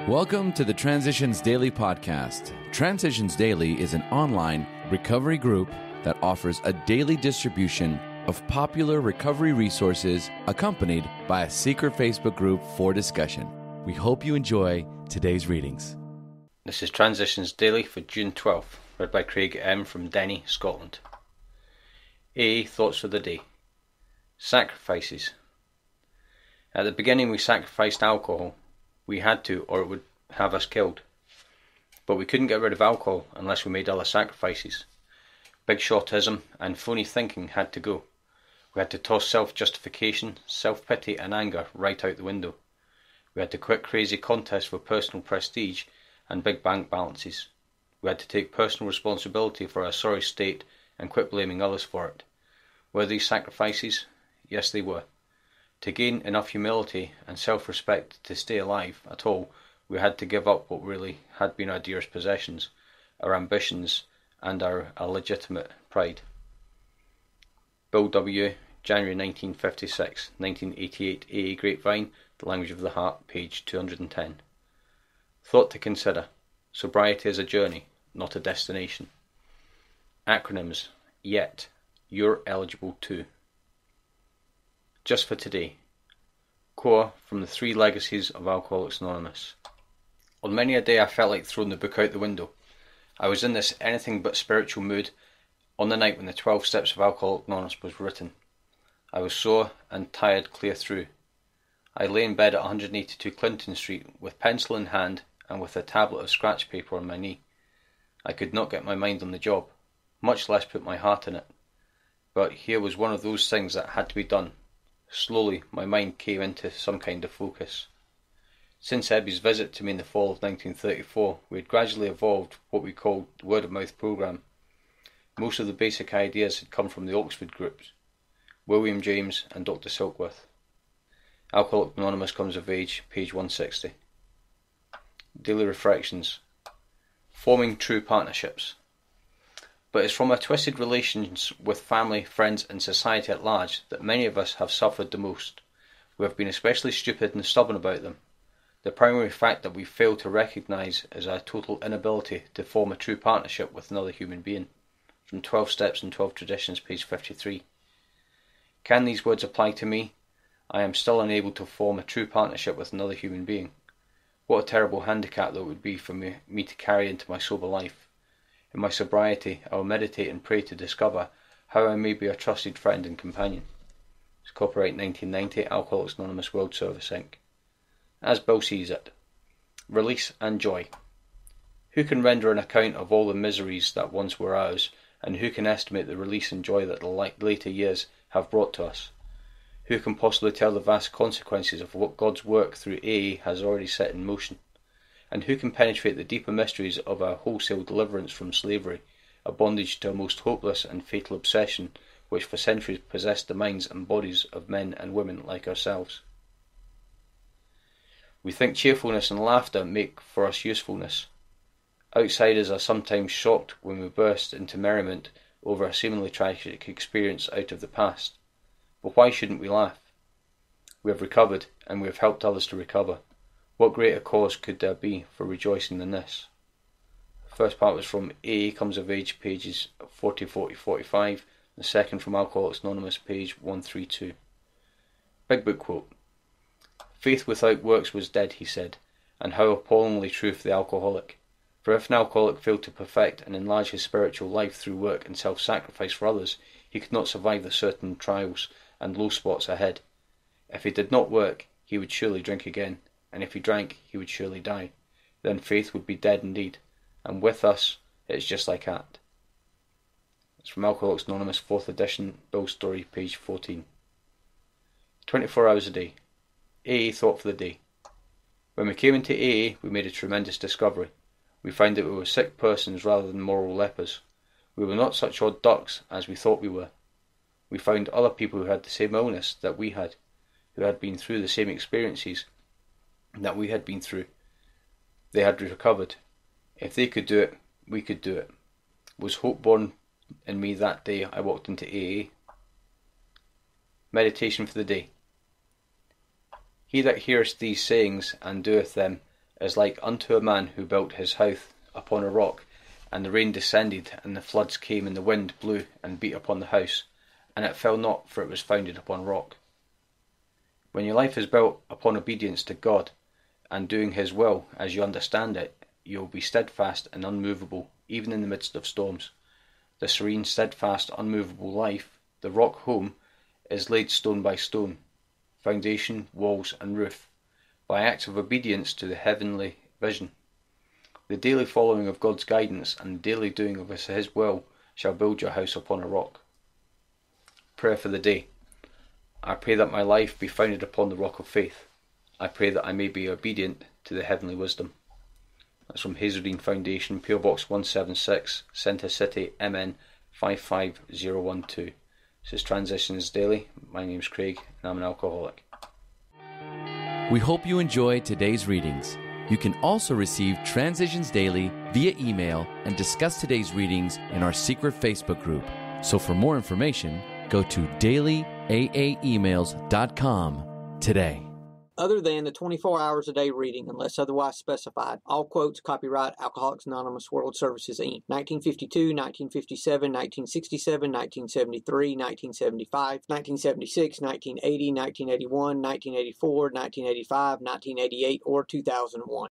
Welcome to the Transitions Daily podcast. Transitions Daily is an online recovery group that offers a daily distribution of popular recovery resources accompanied by a secret Facebook group for discussion. We hope you enjoy today's readings. This is Transitions Daily for June 12th, read by Craig M. from Denny, Scotland. AA Thoughts for the Day. Sacrifices. At the beginning we sacrificed alcohol. We had to, or it would have us killed. But we couldn't get rid of alcohol unless we made other sacrifices. Big shotism and phony thinking had to go. We had to toss self-justification, self-pity and anger right out the window. We had to quit crazy contests for personal prestige and big bank balances. We had to take personal responsibility for our sorry state and quit blaming others for it. Were these sacrifices? Yes, they were. To gain enough humility and self-respect to stay alive at all, we had to give up what really had been our dearest possessions, our ambitions and our illegitimate pride. Bill W., January 1956, 1988, AA Grapevine, The Language of the Heart, page 210. Thought to consider. Sobriety is a journey, not a destination. Acronyms. Yet. You're eligible too. Just for today. Core from the 3 legacies of Alcoholics Anonymous. On many a day I felt like throwing the book out the window. I was in this anything but spiritual mood on the night when the 12 Steps of Alcoholics Anonymous was written. I was sore and tired clear through. I lay in bed at 182 Clinton Street with pencil in hand and with a tablet of scratch paper on my knee. I could not get my mind on the job, much less put my heart in it. But here was one of those things that had to be done. Slowly, my mind came into some kind of focus. Since Ebby's visit to me in the fall of 1934, we had gradually evolved what we called the word-of-mouth programme. Most of the basic ideas had come from the Oxford groups, William James and Dr. Silkworth. Alcoholics Anonymous comes of age, page 160. Daily Reflections. Forming true partnerships. But it's from our twisted relations with family, friends and society at large that many of us have suffered the most. We have been especially stupid and stubborn about them. The primary fact that we fail to recognise is our total inability to form a true partnership with another human being. From 12 Steps and 12 Traditions, page 53. Can these words apply to me? I am still unable to form a true partnership with another human being. What a terrible handicap that would be for me to carry into my sober life. In my sobriety, I will meditate and pray to discover how I may be a trusted friend and companion. It's copyright 1990, Alcoholics Anonymous World Service Inc. As Bill sees it. Release and joy. Who can render an account of all the miseries that once were ours, and who can estimate the release and joy that the later years have brought to us? Who can possibly tell the vast consequences of what God's work through AA has already set in motion? And who can penetrate the deeper mysteries of our wholesale deliverance from slavery, a bondage to a most hopeless and fatal obsession which for centuries possessed the minds and bodies of men and women like ourselves? We think cheerfulness and laughter make for us usefulness. Outsiders are sometimes shocked when we burst into merriment over a seemingly tragic experience out of the past. But why shouldn't we laugh? We have recovered, and we have helped others to recover. What greater cause could there be for rejoicing than this? The first part was from AA Comes of Age, pages 40, 45. The second from Alcoholics Anonymous, page 132. Big Book quote. Faith without works was dead, he said, and how appallingly true for the alcoholic. For if an alcoholic failed to perfect and enlarge his spiritual life through work and self-sacrifice for others, he could not survive the certain trials and low spots ahead. If he did not work, he would surely drink again. And if he drank, he would surely die. Then faith would be dead indeed. And with us, it is just like that. It's from Alcoholics Anonymous, 4th edition, Bill's Story, page 14. 24 hours a day. AA Thought for the Day. When we came into AA, we made a tremendous discovery. We found that we were sick persons rather than moral lepers. We were not such odd ducks as we thought we were. We found other people who had the same illness that we had, who had been through the same experiences that we had been through. They had recovered. If they could do it, we could do it. Was hope born in me that day I walked into AA? Meditation for the day. He that heareth these sayings and doeth them is like unto a man who built his house upon a rock, and the rain descended, and the floods came, and the wind blew and beat upon the house, and it fell not, for it was founded upon rock. When your life is built upon obedience to God, and doing His will as you understand it, you will be steadfast and unmovable, even in the midst of storms. The serene, steadfast, unmovable life, the rock home, is laid stone by stone, foundation, walls, and roof, by acts of obedience to the heavenly vision. The daily following of God's guidance and the daily doing of His will shall build your house upon a rock. Prayer for the day. I pray that my life be founded upon the rock of faith. I pray that I may be obedient to the heavenly wisdom. That's from Hazeldean Foundation, PO Box 176, Centre City, MN 55012. This is Transitions Daily. My name's Craig and I'm an alcoholic. We hope you enjoyed today's readings. You can also receive Transitions Daily via email and discuss today's readings in our secret Facebook group. So for more information, go to dailyaaemails.com today. Other than the 24 hours a day reading, unless otherwise specified, all quotes copyright Alcoholics Anonymous World Services, Inc. 1952, 1957, 1967, 1973, 1975, 1976, 1980, 1981, 1984, 1985, 1988, or 2001.